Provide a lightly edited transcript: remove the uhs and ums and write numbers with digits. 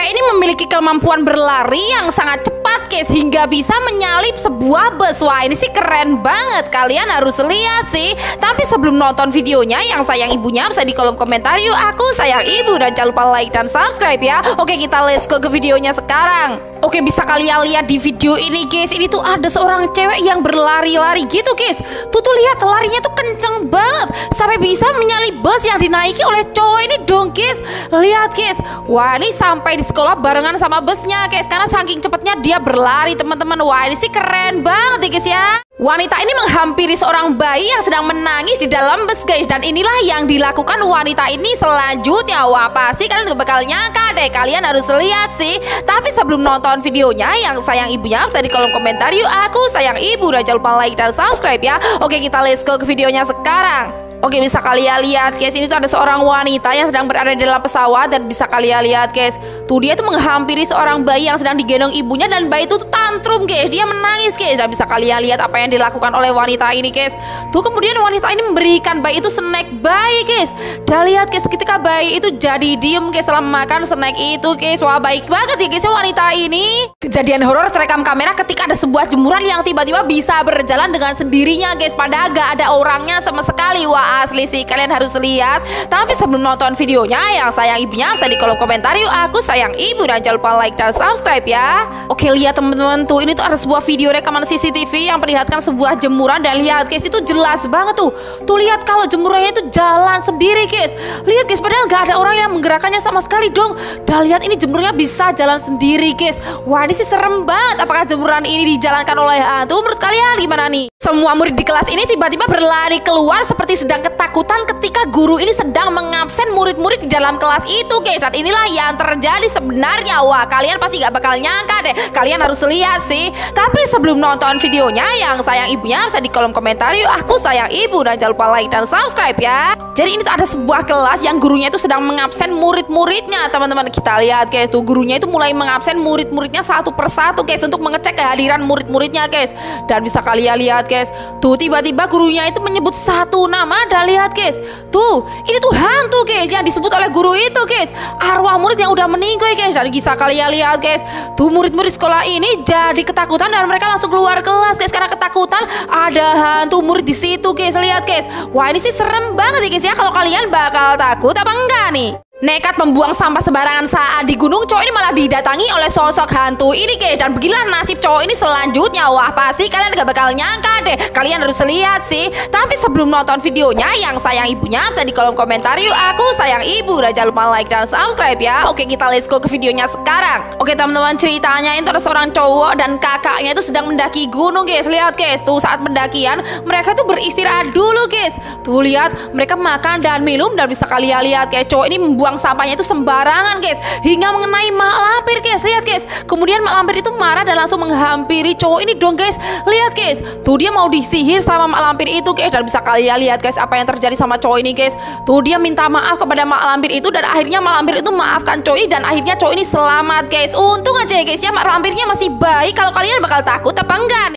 Cewek ini memiliki kemampuan berlari yang sangat cepat guys, hingga bisa menyalip sebuah bus. Wah, ini sih keren banget, kalian harus lihat sih. Tapi sebelum nonton videonya, yang sayang ibunya bisa di kolom komentar yuk aku sayang ibu, dan jangan lupa like dan subscribe ya. Oke, kita let's go ke videonya sekarang. Oke, bisa kalian lihat di video ini guys, ini tuh ada seorang cewek yang berlari-lari gitu guys. Tuh lihat larinya tuh kenceng banget sampai bisa menyalip bus yang dinaiki oleh cowok ini dong guys. Lihat guys, wah ini sampai di sekolah barengan sama busnya guys, karena saking cepatnya dia berlari teman-teman. Wah ini sih keren banget ya guys ya. Wanita ini menghampiri seorang bayi yang sedang menangis di dalam bus guys, dan inilah yang dilakukan wanita ini selanjutnya. Wah pasti kalian gak bakal nyangka deh, kalian harus lihat sih. Tapi sebelum nonton videonya, yang sayang ibunya bisa di kolom komentar yuk aku sayang ibu, dan jangan lupa like dan subscribe ya. Oke, kita let's go ke videonya sekarang. Oke, bisa kalian lihat guys, ini tuh ada seorang wanita yang sedang berada di dalam pesawat, dan bisa kalian lihat guys, tuh dia tuh menghampiri seorang bayi yang sedang digendong ibunya, dan bayi itu tuh tantrum guys, dia menangis guys. Dan bisa kalian lihat apa yang dilakukan oleh wanita ini guys. Tuh kemudian wanita ini memberikan bayi itu snack bayi guys. Dan lihat guys, ketika bayi itu jadi diem guys setelah makan snack itu guys. Wah baik banget ya guys ya wanita ini. Kejadian horor terekam kamera ketika ada sebuah jemuran yang tiba-tiba bisa berjalan dengan sendirinya guys, padahal gak ada orangnya sama sekali. Wah asli sih, kalian harus lihat. Tapi sebelum nonton videonya, yang sayang ibunya bisa di kolom komentar yuk aku sayang ibu, dan jangan lupa like dan subscribe ya. Oke, lihat teman-teman, tuh ini tuh ada sebuah video rekaman CCTV yang perlihatkan sebuah jemuran, dan lihat guys itu jelas banget tuh. Tuh lihat kalau jemurannya itu jalan sendiri guys. Lihat guys, padahal gak ada orang yang menggerakkannya sama sekali dong. Dan lihat ini jemurannya bisa jalan sendiri guys. Wah ini sih serem banget. Apakah jemuran ini dijalankan oleh hantu? Menurut kalian gimana nih? Semua murid di kelas ini tiba-tiba berlari keluar seperti sedang ketakutan ketika guru ini sedang mengabsen murid-murid di dalam kelas itu guys. Dan inilah yang terjadi sebenarnya. Wah kalian pasti gak bakal nyangka deh, kalian harus lihat sih. Tapi sebelum nonton videonya, yang sayang ibunya bisa di kolom komentar yuk aku sayang ibu, dan jangan lupa like dan subscribe ya. Jadi ini tuh ada sebuah kelas yang gurunya itu sedang mengabsen murid-muridnya teman-teman. Kita lihat guys, tuh gurunya itu mulai mengabsen murid-muridnya satu persatu guys, untuk mengecek kehadiran murid-muridnya guys. Dan bisa kalian lihat guys, tuh tiba-tiba gurunya itu menyebut satu nama. Dan lihat guys, tuh ini tuh hantu guys yang disebut oleh guru itu guys, arwah murid yang udah meninggal guys. Dan bisa kalian lihat guys, tuh murid-murid sekolah ini jadi ketakutan dan mereka langsung keluar kelas guys, karena ketakutan ada hantu murid di situ guys. Lihat guys, wah ini sih serem banget ya guys ya. Kalau kalian bakal takut apa enggak nih? Nekat membuang sampah sembarangan saat di gunung, cowok ini malah didatangi oleh sosok hantu ini guys. Dan beginilah nasib cowok ini selanjutnya. Wah pasti kalian gak bakal nyangka deh, kalian harus lihat sih. Tapi sebelum nonton videonya, yang sayang ibunya bisa di kolom komentar yuk aku sayang ibu, dan jangan lupa like dan subscribe ya. Oke, kita let's go ke videonya sekarang. Oke teman-teman, ceritanya itu ada seorang cowok dan kakaknya itu sedang mendaki gunung guys. Lihat guys, tuh saat pendakian mereka tuh beristirahat dulu guys. Tuh lihat mereka makan dan minum, dan bisa kalian lihat kayak cowok ini membuang sampahnya itu sembarangan guys, hingga mengenai mak lampir guys. Lihat guys, kemudian mak lampir itu marah dan langsung menghampiri cowok ini dong guys. Lihat guys, tuh dia mau disihir sama mak lampir itu guys. Dan bisa kalian lihat guys apa yang terjadi sama cowok ini guys. Tuh dia minta maaf kepada mak lampir itu, dan akhirnya mak lampir itu maafkan cowok ini, dan akhirnya cowok ini selamat guys. Untung aja ya guys ya, mak lampirnya masih baik. Kalau kalian bakal takut apa enggak?